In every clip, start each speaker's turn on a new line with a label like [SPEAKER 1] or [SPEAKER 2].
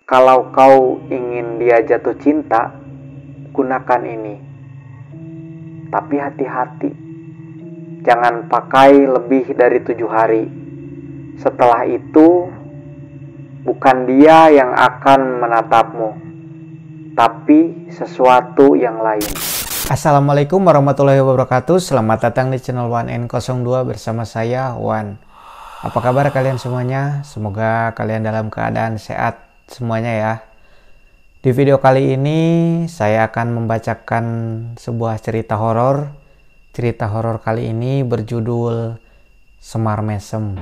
[SPEAKER 1] Kalau kau ingin dia jatuh cinta, gunakan ini. Tapi hati-hati, jangan pakai lebih dari 7 hari. Setelah itu, bukan dia yang akan menatapmu, tapi sesuatu yang lain.
[SPEAKER 2] Assalamualaikum warahmatullahi wabarakatuh. Selamat datang di channel 1N02 bersama saya, Wan. Apa kabar kalian semuanya? Semoga kalian dalam keadaan sehat semuanya ya. Di video kali ini saya akan membacakan sebuah cerita horor. Cerita horor kali ini berjudul Semar Mesem.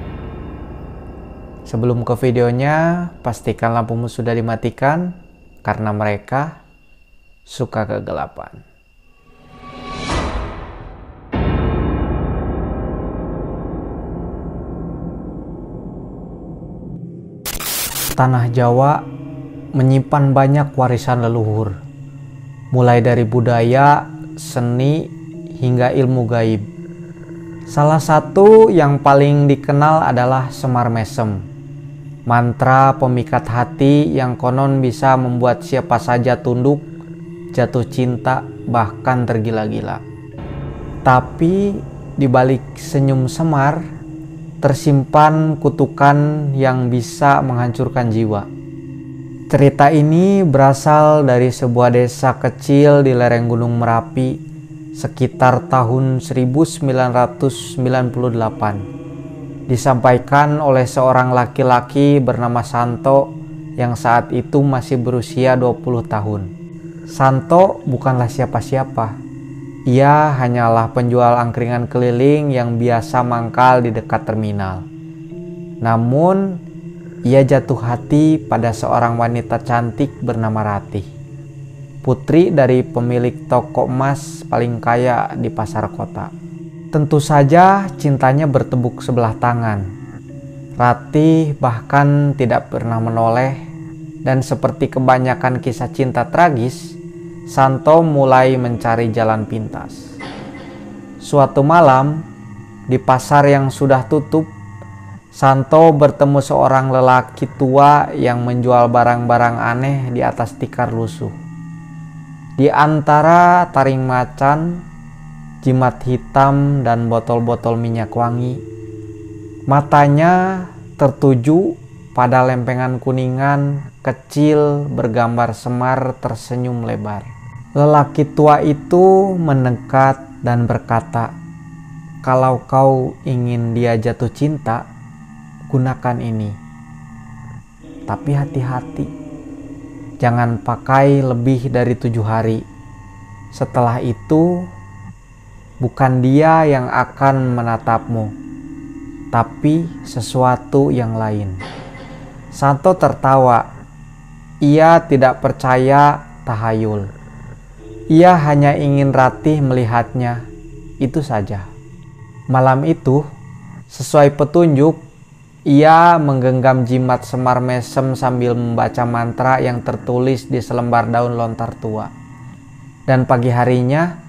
[SPEAKER 2] Sebelum ke videonya, pastikan lampumu sudah dimatikan karena mereka suka kegelapan. Tanah Jawa menyimpan banyak warisan leluhur, mulai dari budaya, seni, hingga ilmu gaib. Salah satu yang paling dikenal adalah Semar Mesem, mantra pemikat hati yang konon bisa membuat siapa saja tunduk, jatuh cinta, bahkan tergila-gila. Tapi di balik senyum Semar tersimpan kutukan yang bisa menghancurkan jiwa. Cerita ini berasal dari sebuah desa kecil di lereng Gunung Merapi sekitar tahun 1998. Disampaikan oleh seorang laki-laki bernama Santo yang saat itu masih berusia 20 tahun. Santo bukanlah siapa-siapa. Ia hanyalah penjual angkringan keliling yang biasa mangkal di dekat terminal. Namun, ia jatuh hati pada seorang wanita cantik bernama Ratih, putri dari pemilik toko emas paling kaya di pasar kota. Tentu saja cintanya bertepuk sebelah tangan. Ratih bahkan tidak pernah menoleh, dan seperti kebanyakan kisah cinta tragis, Santo mulai mencari jalan pintas. Suatu malam, di pasar yang sudah tutup, Santo bertemu seorang lelaki tua yang menjual barang-barang aneh di atas tikar lusuh. Di antara taring macan, jimat hitam, dan botol-botol minyak wangi, matanya tertuju pada lempengan kuningan kecil bergambar Semar tersenyum lebar. Lelaki tua itu mendekat dan berkata, "Kalau kau ingin dia jatuh cinta, gunakan ini. Tapi hati-hati, jangan pakai lebih dari 7 hari. Setelah itu, bukan dia yang akan menatapmu, tapi sesuatu yang lain." Santo tertawa. Ia tidak percaya tahayul. Ia hanya ingin Ratih melihatnya, itu saja. Malam itu, sesuai petunjuk, ia menggenggam jimat Semar Mesem sambil membaca mantra yang tertulis di selembar daun lontar tua. Dan pagi harinya,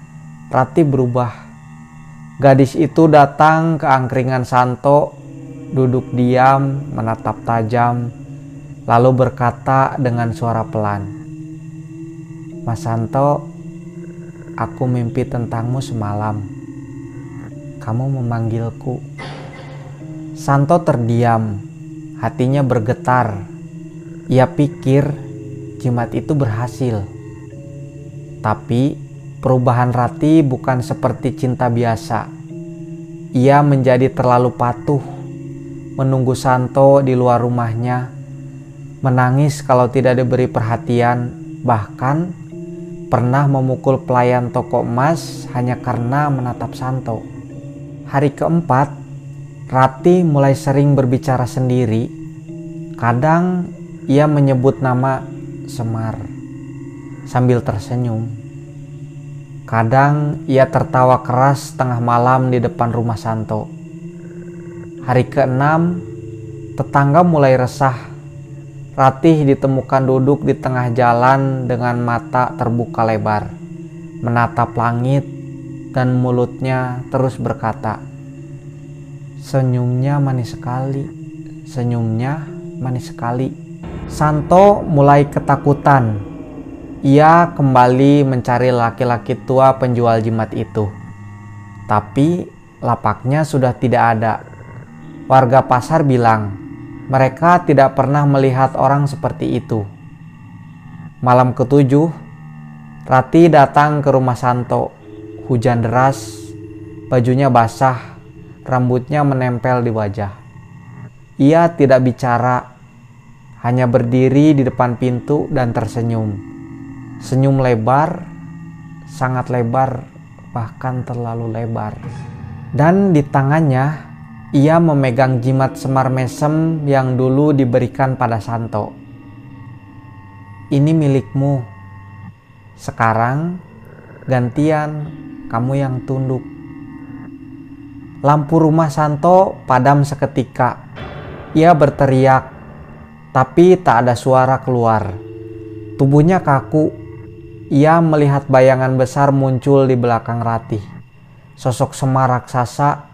[SPEAKER 2] Ratih berubah. Gadis itu datang ke angkringan Santo, duduk diam, menatap tajam, lalu berkata dengan suara pelan, "Mas Santo, aku mimpi tentangmu semalam. Kamu memanggilku." Santo terdiam, hatinya bergetar. Ia pikir jimat itu berhasil. Tapi perubahan Ratih bukan seperti cinta biasa. Ia menjadi terlalu patuh, menunggu Santo di luar rumahnya, menangis kalau tidak diberi perhatian, bahkan pernah memukul pelayan toko emas hanya karena menatap Santo. Hari keempat, Ratih mulai sering berbicara sendiri. Kadang ia menyebut nama Semar sambil tersenyum. Kadang ia tertawa keras tengah malam di depan rumah Santo. Hari keenam, tetangga mulai resah. Ratih ditemukan duduk di tengah jalan dengan mata terbuka lebar, menatap langit, dan mulutnya terus berkata, "Senyumnya manis sekali, senyumnya manis sekali." Santo mulai ketakutan. Ia kembali mencari laki-laki tua penjual jimat itu. Tapi lapaknya sudah tidak ada. Warga pasar bilang mereka tidak pernah melihat orang seperti itu. Malam ketujuh, Rati datang ke rumah Santo. Hujan deras, bajunya basah, rambutnya menempel di wajah. Ia tidak bicara, hanya berdiri di depan pintu dan tersenyum. Senyum lebar, sangat lebar, bahkan terlalu lebar. Dan di tangannya, ia memegang jimat semar mesem yang dulu diberikan pada Santo. Ini milikmu. Sekarang gantian kamu yang tunduk. Lampu rumah Santo padam seketika. Ia berteriak, tapi tak ada suara keluar. Tubuhnya kaku. Ia melihat bayangan besar muncul di belakang Ratih. Sosok semar raksasa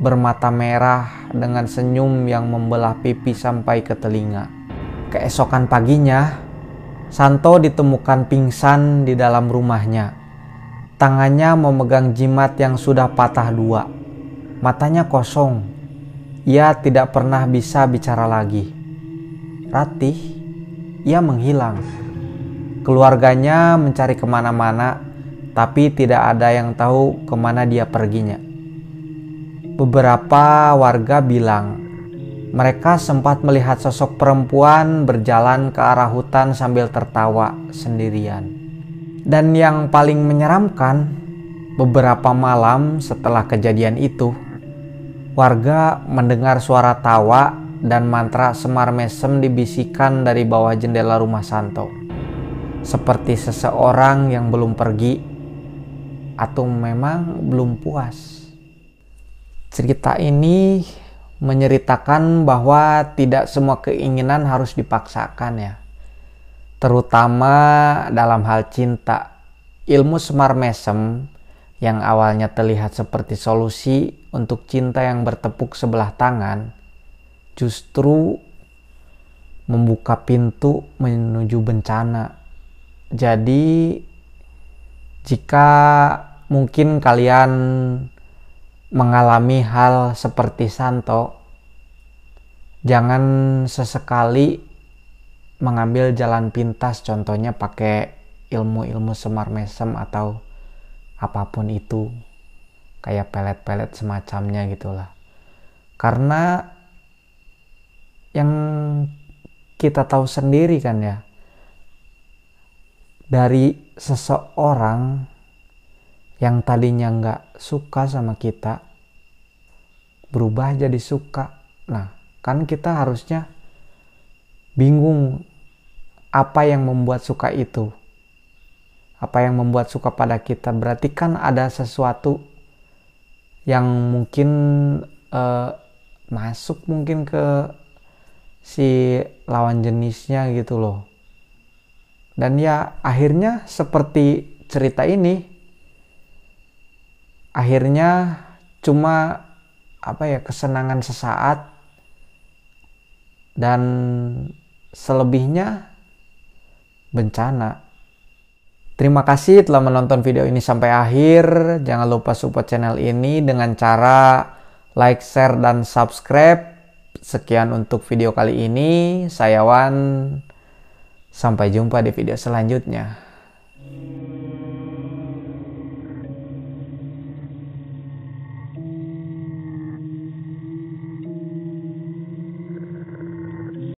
[SPEAKER 2] bermata merah dengan senyum yang membelah pipi sampai ke telinga. Keesokan paginya, Santo ditemukan pingsan di dalam rumahnya. Tangannya memegang jimat yang sudah patah dua. Matanya kosong. Ia tidak pernah bisa bicara lagi. Ratih, ia menghilang. Keluarganya mencari kemana-mana, tapi tidak ada yang tahu kemana dia perginya. Beberapa warga bilang mereka sempat melihat sosok perempuan berjalan ke arah hutan sambil tertawa sendirian. Dan yang paling menyeramkan, beberapa malam setelah kejadian itu, warga mendengar suara tawa dan mantra semar mesem dibisikkan dari bawah jendela rumah Santo. Seperti seseorang yang belum pergi atau memang belum puas. Cerita ini menceritakan bahwa tidak semua keinginan harus dipaksakan ya. Terutama dalam hal cinta. Ilmu semar mesem yang awalnya terlihat seperti solusi untuk cinta yang bertepuk sebelah tangan, justru membuka pintu menuju bencana. Jadi jika mungkin kalian mengalami hal seperti Santo, jangan sesekali mengambil jalan pintas, contohnya pakai ilmu-ilmu semar mesem atau apapun itu, kayak pelet-pelet semacamnya gitulah. Karena yang kita tahu sendiri kan ya, dari seseorang yang tadinya nggak suka sama kita berubah jadi suka. Nah, kan kita harusnya bingung apa yang membuat suka itu. Apa yang membuat suka pada kita. Berarti kan ada sesuatu yang mungkin masuk mungkin ke si lawan jenisnya gitu loh. Dan ya akhirnya seperti cerita ini, akhirnya cuma kesenangan sesaat, dan selebihnya bencana. Terima kasih telah menonton video ini sampai akhir. Jangan lupa support channel ini dengan cara like, share, dan subscribe. Sekian untuk video kali ini. Saya Wan. Sampai jumpa di video selanjutnya.